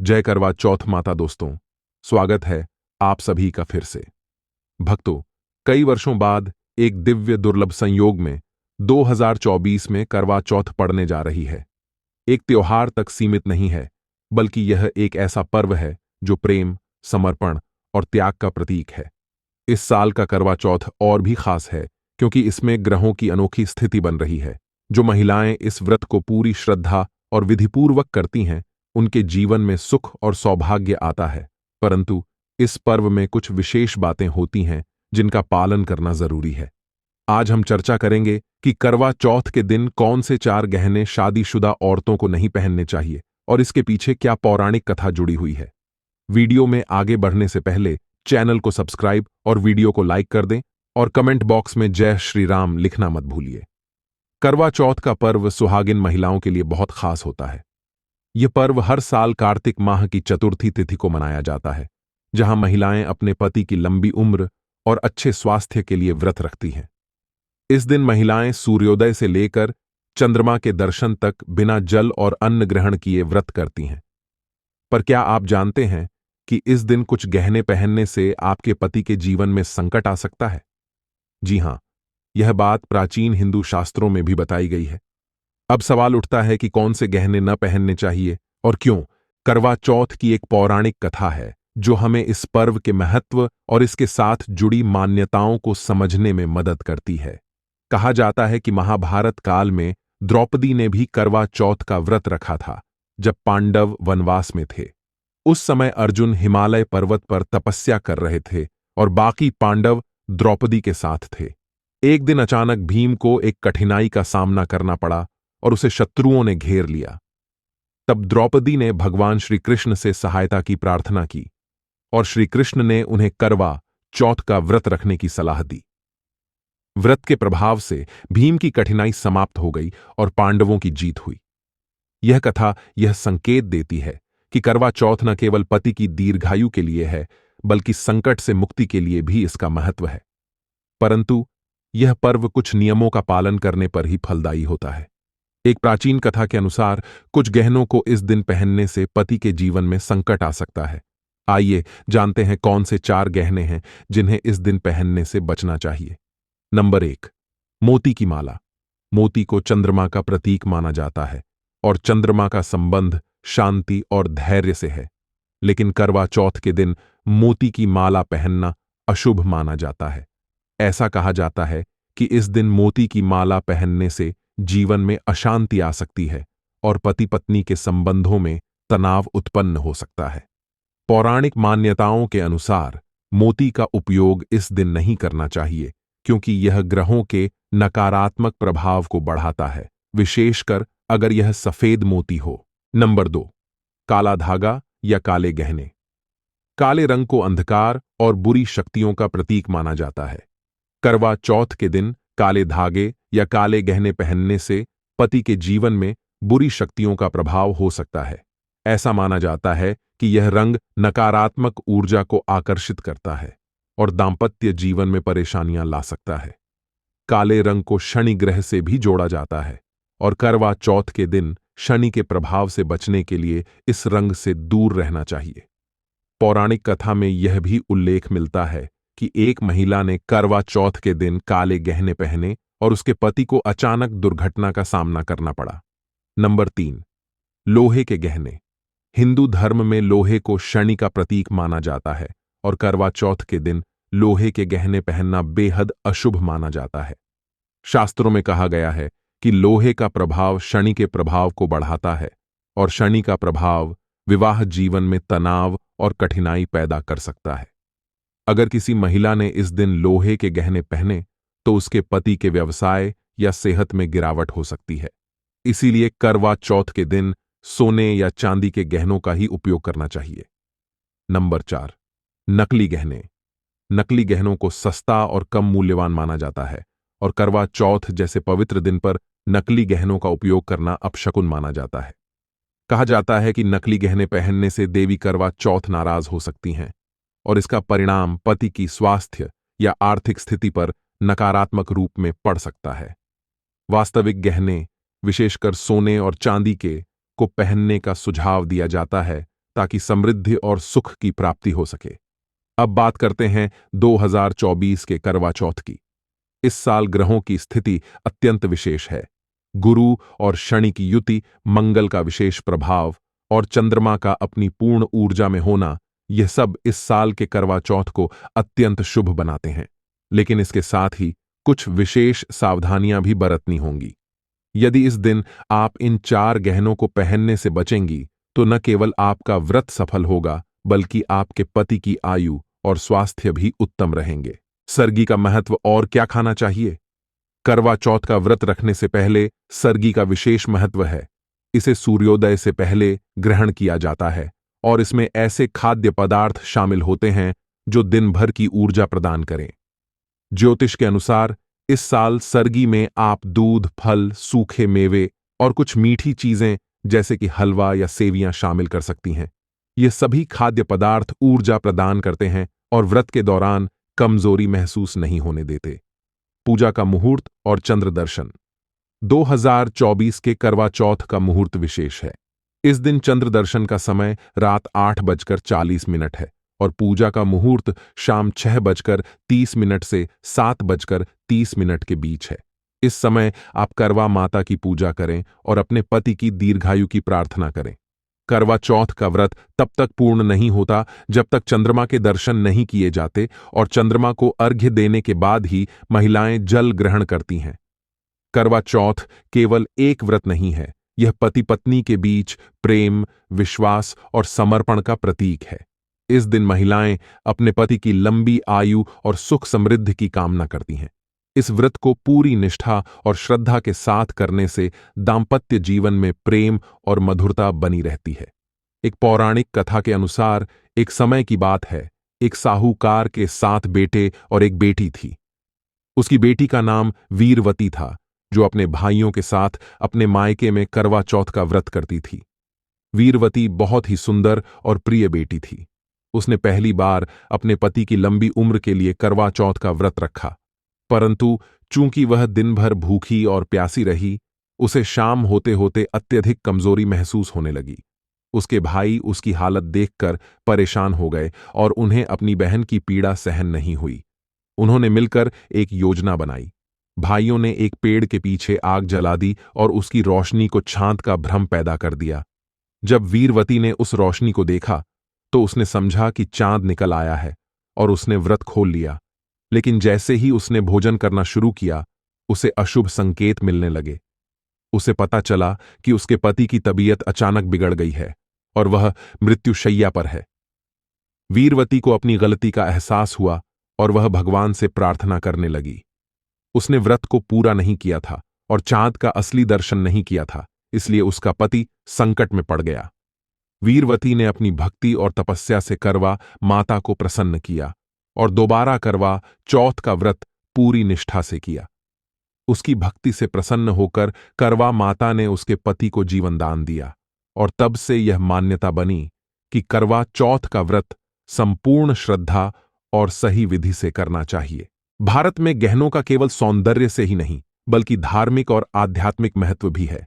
जय करवा चौथ माता दोस्तों, स्वागत है आप सभी का फिर से। भक्तों, कई वर्षों बाद एक दिव्य दुर्लभ संयोग में 2024 में करवा चौथ पड़ने जा रही है। एक त्योहार तक सीमित नहीं है, बल्कि यह एक ऐसा पर्व है जो प्रेम, समर्पण और त्याग का प्रतीक है। इस साल का करवा चौथ और भी खास है क्योंकि इसमें ग्रहों की अनोखी स्थिति बन रही है। जो महिलाएं इस व्रत को पूरी श्रद्धा और विधिपूर्वक करती हैं, उनके जीवन में सुख और सौभाग्य आता है। परंतु इस पर्व में कुछ विशेष बातें होती हैं जिनका पालन करना जरूरी है। आज हम चर्चा करेंगे कि करवा चौथ के दिन कौन से 4 गहने शादीशुदा औरतों को नहीं पहनने चाहिए और इसके पीछे क्या पौराणिक कथा जुड़ी हुई है। वीडियो में आगे बढ़ने से पहले चैनल को सब्सक्राइब और वीडियो को लाइक कर दें और कमेंट बॉक्स में जय श्री राम लिखना मत भूलिए। करवा चौथ का पर्व सुहागिन महिलाओं के लिए बहुत खास होता है। यह पर्व हर साल कार्तिक माह की चतुर्थी तिथि को मनाया जाता है, जहां महिलाएं अपने पति की लंबी उम्र और अच्छे स्वास्थ्य के लिए व्रत रखती हैं। इस दिन महिलाएं सूर्योदय से लेकर चंद्रमा के दर्शन तक बिना जल और अन्न ग्रहण किए व्रत करती हैं। पर क्या आप जानते हैं कि इस दिन कुछ गहने पहनने से आपके पति के जीवन में संकट आ सकता है? जी हां, यह बात प्राचीन हिंदू शास्त्रों में भी बताई गई है। अब सवाल उठता है कि कौन से गहने न पहनने चाहिए और क्यों। करवा चौथ की एक पौराणिक कथा है जो हमें इस पर्व के महत्व और इसके साथ जुड़ी मान्यताओं को समझने में मदद करती है। कहा जाता है कि महाभारत काल में द्रौपदी ने भी करवा चौथ का व्रत रखा था, जब पांडव वनवास में थे। उस समय अर्जुन हिमालय पर्वत पर तपस्या कर रहे थे और बाकी पांडव द्रौपदी के साथ थे। एक दिन अचानक भीम को एक कठिनाई का सामना करना पड़ा और उसे शत्रुओं ने घेर लिया। तब द्रौपदी ने भगवान श्री कृष्ण से सहायता की प्रार्थना की और श्री कृष्ण ने उन्हें करवा चौथ का व्रत रखने की सलाह दी। व्रत के प्रभाव से भीम की कठिनाई समाप्त हो गई और पांडवों की जीत हुई। यह कथा यह संकेत देती है कि करवा चौथ न केवल पति की दीर्घायु के लिए है, बल्कि संकट से मुक्ति के लिए भी इसका महत्व है। परंतु यह पर्व कुछ नियमों का पालन करने पर ही फलदायी होता है। एक प्राचीन कथा के अनुसार कुछ गहनों को इस दिन पहनने से पति के जीवन में संकट आ सकता है। आइए जानते हैं कौन से 4 गहने हैं जिन्हें इस दिन पहनने से बचना चाहिए। नंबर 1, मोती की माला। मोती को चंद्रमा का प्रतीक माना जाता है और चंद्रमा का संबंध शांति और धैर्य से है। लेकिन करवा चौथ के दिन मोती की माला पहनना अशुभ माना जाता है। ऐसा कहा जाता है कि इस दिन मोती की माला पहनने से जीवन में अशांति आ सकती है और पति पत्नी के संबंधों में तनाव उत्पन्न हो सकता है। पौराणिक मान्यताओं के अनुसार मोती का उपयोग इस दिन नहीं करना चाहिए क्योंकि यह ग्रहों के नकारात्मक प्रभाव को बढ़ाता है, विशेषकर अगर यह सफेद मोती हो। नंबर 2, काला धागा या काले गहने। काले रंग को अंधकार और बुरी शक्तियों का प्रतीक माना जाता है। करवा चौथ के दिन काले धागे या काले गहने पहनने से पति के जीवन में बुरी शक्तियों का प्रभाव हो सकता है। ऐसा माना जाता है कि यह रंग नकारात्मक ऊर्जा को आकर्षित करता है और दांपत्य जीवन में परेशानियां ला सकता है। काले रंग को शनि ग्रह से भी जोड़ा जाता है और करवा चौथ के दिन शनि के प्रभाव से बचने के लिए इस रंग से दूर रहना चाहिए। पौराणिक कथा में यह भी उल्लेख मिलता है कि एक महिला ने करवा चौथ के दिन काले गहने पहने और उसके पति को अचानक दुर्घटना का सामना करना पड़ा। नंबर 3, लोहे के गहने। हिंदू धर्म में लोहे को शनि का प्रतीक माना जाता है और करवा चौथ के दिन लोहे के गहने पहनना बेहद अशुभ माना जाता है। शास्त्रों में कहा गया है कि लोहे का प्रभाव शनि के प्रभाव को बढ़ाता है और शनि का प्रभाव विवाह जीवन में तनाव और कठिनाई पैदा कर सकता है। अगर किसी महिला ने इस दिन लोहे के गहने पहने तो उसके पति के व्यवसाय या सेहत में गिरावट हो सकती है। इसीलिए करवा चौथ के दिन सोने या चांदी के गहनों का ही उपयोग करना चाहिए। नंबर 4, नकली गहने। नकली गहनों को सस्ता और कम मूल्यवान माना जाता है और करवा चौथ जैसे पवित्र दिन पर नकली गहनों का उपयोग करना अपशकुन माना जाता है। कहा जाता है कि नकली गहने पहनने से देवी करवा चौथ नाराज हो सकती हैं और इसका परिणाम पति की स्वास्थ्य या आर्थिक स्थिति पर नकारात्मक रूप में पड़ सकता है। वास्तविक गहने, विशेषकर सोने और चांदी के, को पहनने का सुझाव दिया जाता है ताकि समृद्धि और सुख की प्राप्ति हो सके। अब बात करते हैं 2024 के करवा चौथ की। इस साल ग्रहों की स्थिति अत्यंत विशेष है। गुरु और शनि की युति, मंगल का विशेष प्रभाव और चंद्रमा का अपनी पूर्ण ऊर्जा में होना, यह सब इस साल के करवा चौथ को अत्यंत शुभ बनाते हैं। लेकिन इसके साथ ही कुछ विशेष सावधानियां भी बरतनी होंगी। यदि इस दिन आप इन 4 गहनों को पहनने से बचेंगी तो न केवल आपका व्रत सफल होगा, बल्कि आपके पति की आयु और स्वास्थ्य भी उत्तम रहेंगे। सरगी का महत्व और क्या खाना चाहिए? करवा चौथ का व्रत रखने से पहले सरगी का विशेष महत्व है। इसे सूर्योदय से पहले ग्रहण किया जाता है और इसमें ऐसे खाद्य पदार्थ शामिल होते हैं जो दिन भर की ऊर्जा प्रदान करें। ज्योतिष के अनुसार इस साल सरगी में आप दूध, फल, सूखे मेवे और कुछ मीठी चीजें जैसे कि हलवा या सेवियां शामिल कर सकती हैं। ये सभी खाद्य पदार्थ ऊर्जा प्रदान करते हैं और व्रत के दौरान कमजोरी महसूस नहीं होने देते। पूजा का मुहूर्त और चंद्र दर्शन। 2024 के करवा चौथ का मुहूर्त विशेष है। इस दिन चंद्र दर्शन का समय रात 8:40 है और पूजा का मुहूर्त शाम 6:30 से 7:30 के बीच है। इस समय आप करवा माता की पूजा करें और अपने पति की दीर्घायु की प्रार्थना करें। करवा चौथ का व्रत तब तक पूर्ण नहीं होता जब तक चंद्रमा के दर्शन नहीं किए जाते और चंद्रमा को अर्घ्य देने के बाद ही महिलाएं जल ग्रहण करती हैं। करवा चौथ केवल एक व्रत नहीं है, यह पति पत्नी के बीच प्रेम, विश्वास और समर्पण का प्रतीक है। इस दिन महिलाएं अपने पति की लंबी आयु और सुख समृद्धि की कामना करती हैं। इस व्रत को पूरी निष्ठा और श्रद्धा के साथ करने से दाम्पत्य जीवन में प्रेम और मधुरता बनी रहती है। एक पौराणिक कथा के अनुसार एक समय की बात है, एक साहूकार के 7 बेटे और एक बेटी थी। उसकी बेटी का नाम वीरवती था, जो अपने भाइयों के साथ अपने मायके में करवा चौथ का व्रत करती थी। वीरवती बहुत ही सुंदर और प्रिय बेटी थी। उसने पहली बार अपने पति की लंबी उम्र के लिए करवा चौथ का व्रत रखा, परंतु चूंकि वह दिन भर भूखी और प्यासी रही, उसे शाम होते होते अत्यधिक कमजोरी महसूस होने लगी। उसके भाई उसकी हालत देखकर परेशान हो गए और उन्हें अपनी बहन की पीड़ा सहन नहीं हुई। उन्होंने मिलकर एक योजना बनाई। भाइयों ने एक पेड़ के पीछे आग जला दी और उसकी रोशनी को छांत का भ्रम पैदा कर दिया। जब वीरवती ने उस रोशनी को देखा तो उसने समझा कि चांद निकल आया है और उसने व्रत खोल लिया। लेकिन जैसे ही उसने भोजन करना शुरू किया, उसे अशुभ संकेत मिलने लगे। उसे पता चला कि उसके पति की तबीयत अचानक बिगड़ गई है और वह मृत्युशैया पर है। वीरवती को अपनी गलती का एहसास हुआ और वह भगवान से प्रार्थना करने लगी। उसने व्रत को पूरा नहीं किया था और चांद का असली दर्शन नहीं किया था, इसलिए उसका पति संकट में पड़ गया। वीरवती ने अपनी भक्ति और तपस्या से करवा माता को प्रसन्न किया और दोबारा करवा चौथ का व्रत पूरी निष्ठा से किया। उसकी भक्ति से प्रसन्न होकर करवा माता ने उसके पति को जीवन दान दिया और तब से यह मान्यता बनी कि करवा चौथ का व्रत संपूर्ण श्रद्धा और सही विधि से करना चाहिए। भारत में गहनों का केवल सौंदर्य से ही नहीं, बल्कि धार्मिक और आध्यात्मिक महत्व भी है।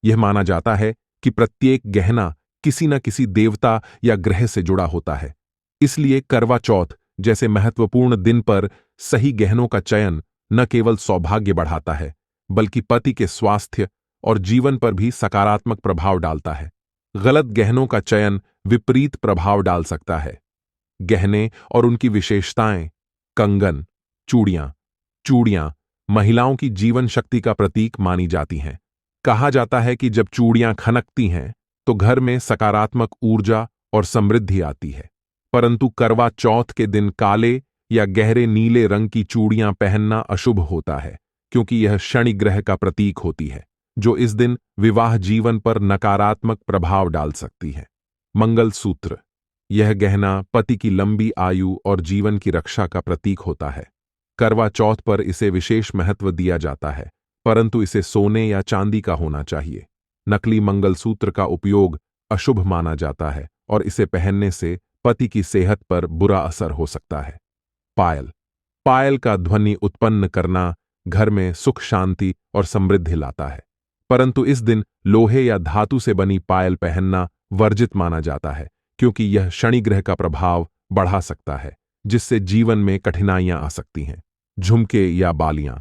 यह माना जाता है कि प्रत्येक गहना किसी न किसी देवता या ग्रह से जुड़ा होता है। इसलिए करवा चौथ जैसे महत्वपूर्ण दिन पर सही गहनों का चयन न केवल सौभाग्य बढ़ाता है, बल्कि पति के स्वास्थ्य और जीवन पर भी सकारात्मक प्रभाव डालता है। गलत गहनों का चयन विपरीत प्रभाव डाल सकता है। गहने और उनकी विशेषताएं। कंगन, चूड़ियां महिलाओं की जीवन शक्ति का प्रतीक मानी जाती हैं। कहा जाता है कि जब चूड़ियां खनकती हैं तो घर में सकारात्मक ऊर्जा और समृद्धि आती है। परंतु करवा चौथ के दिन काले या गहरे नीले रंग की चूड़ियां पहनना अशुभ होता है, क्योंकि यह शनि ग्रह का प्रतीक होती है, जो इस दिन विवाह जीवन पर नकारात्मक प्रभाव डाल सकती है। मंगलसूत्र, यह गहना पति की लंबी आयु और जीवन की रक्षा का प्रतीक होता है। करवा चौथ पर इसे विशेष महत्व दिया जाता है, परंतु इसे सोने या चांदी का होना चाहिए। नकली मंगलसूत्र का उपयोग अशुभ माना जाता है और इसे पहनने से पति की सेहत पर बुरा असर हो सकता है। पायल का ध्वनि उत्पन्न करना घर में सुख, शांति और समृद्धि लाता है, परंतु इस दिन लोहे या धातु से बनी पायल पहनना वर्जित माना जाता है, क्योंकि यह शनि ग्रह का प्रभाव बढ़ा सकता है, जिससे जीवन में कठिनाइयां आ सकती हैं। झुमके या बालियां।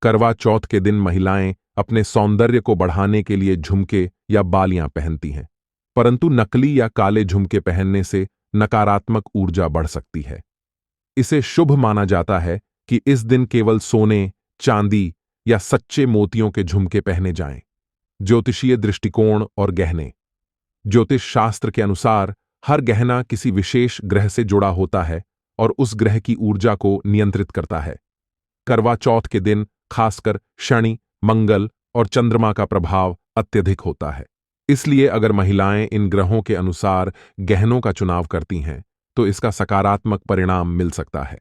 करवा चौथ के दिन महिलाएं अपने सौंदर्य को बढ़ाने के लिए झुमके या बालियां पहनती हैं, परंतु नकली या काले झुमके पहनने से नकारात्मक ऊर्जा बढ़ सकती है। इसे शुभ माना जाता है कि इस दिन केवल सोने, चांदी या सच्चे मोतियों के झुमके पहने जाएं। ज्योतिषीय दृष्टिकोण और गहने। ज्योतिष शास्त्र के अनुसार हर गहना किसी विशेष ग्रह से जुड़ा होता है और उस ग्रह की ऊर्जा को नियंत्रित करता है। करवा चौथ के दिन खासकर शनि, मंगल और चंद्रमा का प्रभाव अत्यधिक होता है। इसलिए अगर महिलाएं इन ग्रहों के अनुसार गहनों का चुनाव करती हैं तो इसका सकारात्मक परिणाम मिल सकता है।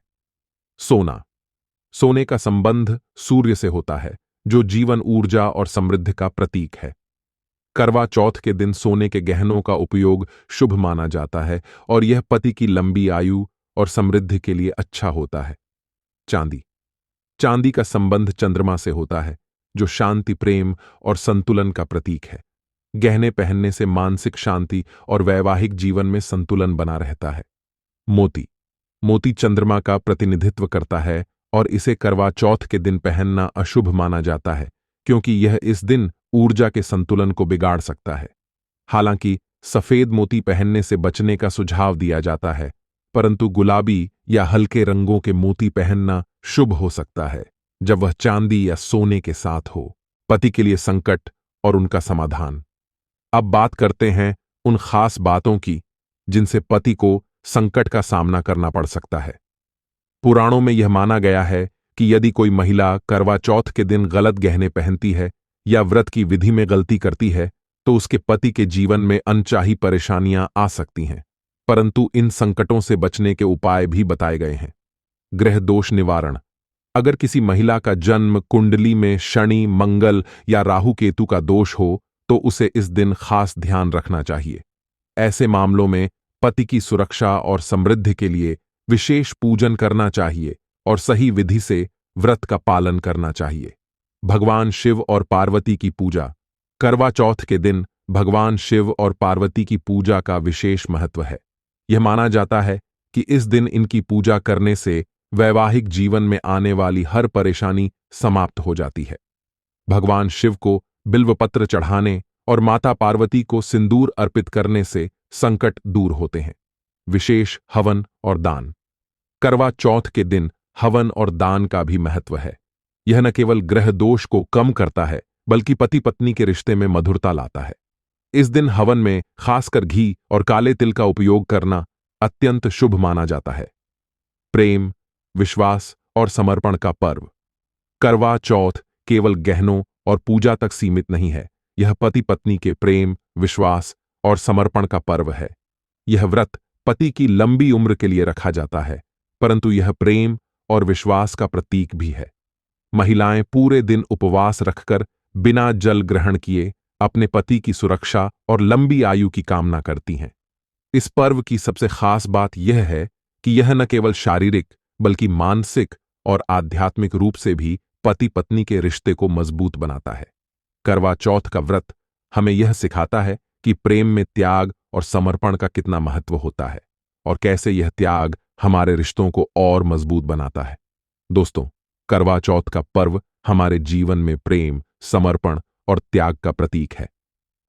सोना। सोने का संबंध सूर्य से होता है, जो जीवन, ऊर्जा और समृद्धि का प्रतीक है। करवा चौथ के दिन सोने के गहनों का उपयोग शुभ माना जाता है और यह पति की लंबी आयु और समृद्धि के लिए अच्छा होता है। चांदी। चांदी का संबंध चंद्रमा से होता है, जो शांति, प्रेम और संतुलन का प्रतीक है। गहने पहनने से मानसिक शांति और वैवाहिक जीवन में संतुलन बना रहता है। मोती। मोती चंद्रमा का प्रतिनिधित्व करता है और इसे करवा चौथ के दिन पहनना अशुभ माना जाता है, क्योंकि यह इस दिन ऊर्जा के संतुलन को बिगाड़ सकता है। हालांकि सफेद मोती पहनने से बचने का सुझाव दिया जाता है, परंतु गुलाबी या हल्के रंगों के मोती पहनना शुभ हो सकता है जब वह चांदी या सोने के साथ हो। पति के लिए संकट और उनका समाधान। अब बात करते हैं उन खास बातों की जिनसे पति को संकट का सामना करना पड़ सकता है। पुराणों में यह माना गया है कि यदि कोई महिला करवा चौथ के दिन गलत गहने पहनती है या व्रत की विधि में गलती करती है तो उसके पति के जीवन में अनचाही परेशानियां आ सकती हैं, परंतु इन संकटों से बचने के उपाय भी बताए गए हैं। ग्रह दोष निवारण। अगर किसी महिला का जन्म कुंडली में शनि, मंगल या राहु केतु का दोष हो तो उसे इस दिन खास ध्यान रखना चाहिए। ऐसे मामलों में पति की सुरक्षा और समृद्धि के लिए विशेष पूजन करना चाहिए और सही विधि से व्रत का पालन करना चाहिए। भगवान शिव और पार्वती की पूजा। करवा चौथ के दिन भगवान शिव और पार्वती की पूजा का विशेष महत्व है। यह माना जाता है कि इस दिन इनकी पूजा करने से वैवाहिक जीवन में आने वाली हर परेशानी समाप्त हो जाती है। भगवान शिव को बिल्वपत्र चढ़ाने और माता पार्वती को सिंदूर अर्पित करने से संकट दूर होते हैं। विशेष हवन और दान। करवा चौथ के दिन हवन और दान का भी महत्व है। यह न केवल ग्रह दोष को कम करता है बल्कि पति पत्नी के रिश्ते में मधुरता लाता है। इस दिन हवन में खासकर घी और काले तिल का उपयोग करना अत्यंत शुभ माना जाता है। प्रेम, विश्वास और समर्पण का पर्व। करवा चौथ केवल गहनों और पूजा तक सीमित नहीं है, यह पति पत्नी के प्रेम, विश्वास और समर्पण का पर्व है। यह व्रत पति की लंबी उम्र के लिए रखा जाता है, परंतु यह प्रेम और विश्वास का प्रतीक भी है। महिलाएं पूरे दिन उपवास रखकर बिना जल ग्रहण किए अपने पति की सुरक्षा और लंबी आयु की कामना करती हैं। इस पर्व की सबसे खास बात यह है कि यह न केवल शारीरिक बल्कि मानसिक और आध्यात्मिक रूप से भी पति पत्नी के रिश्ते को मजबूत बनाता है। करवा चौथ का व्रत हमें यह सिखाता है कि प्रेम में त्याग और समर्पण का कितना महत्व होता है और कैसे यह त्याग हमारे रिश्तों को और मजबूत बनाता है। दोस्तों, करवा चौथ का पर्व हमारे जीवन में प्रेम, समर्पण और त्याग का प्रतीक है।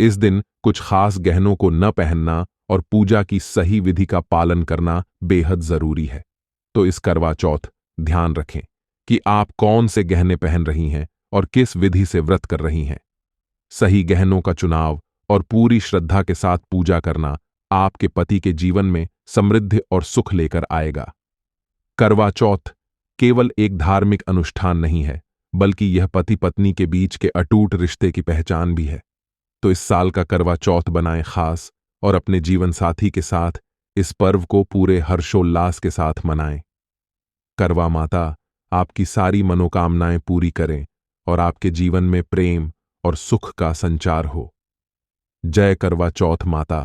इस दिन कुछ खास गहनों को न पहनना और पूजा की सही विधि का पालन करना बेहद जरूरी है। तो इस करवा चौथ ध्यान रखें कि आप कौन से गहने पहन रही हैं और किस विधि से व्रत कर रही हैं। सही गहनों का चुनाव और पूरी श्रद्धा के साथ पूजा करना आपके पति के जीवन में समृद्धि और सुख लेकर आएगा। करवा चौथ केवल एक धार्मिक अनुष्ठान नहीं है, बल्कि यह पति पत्नी के बीच के अटूट रिश्ते की पहचान भी है। तो इस साल का करवा चौथ बनाएं खास और अपने जीवन साथी के साथ इस पर्व को पूरे हर्षोल्लास के साथ मनाएं। करवा माता आपकी सारी मनोकामनाएं पूरी करें और आपके जीवन में प्रेम और सुख का संचार हो। जय करवा चौथ माता।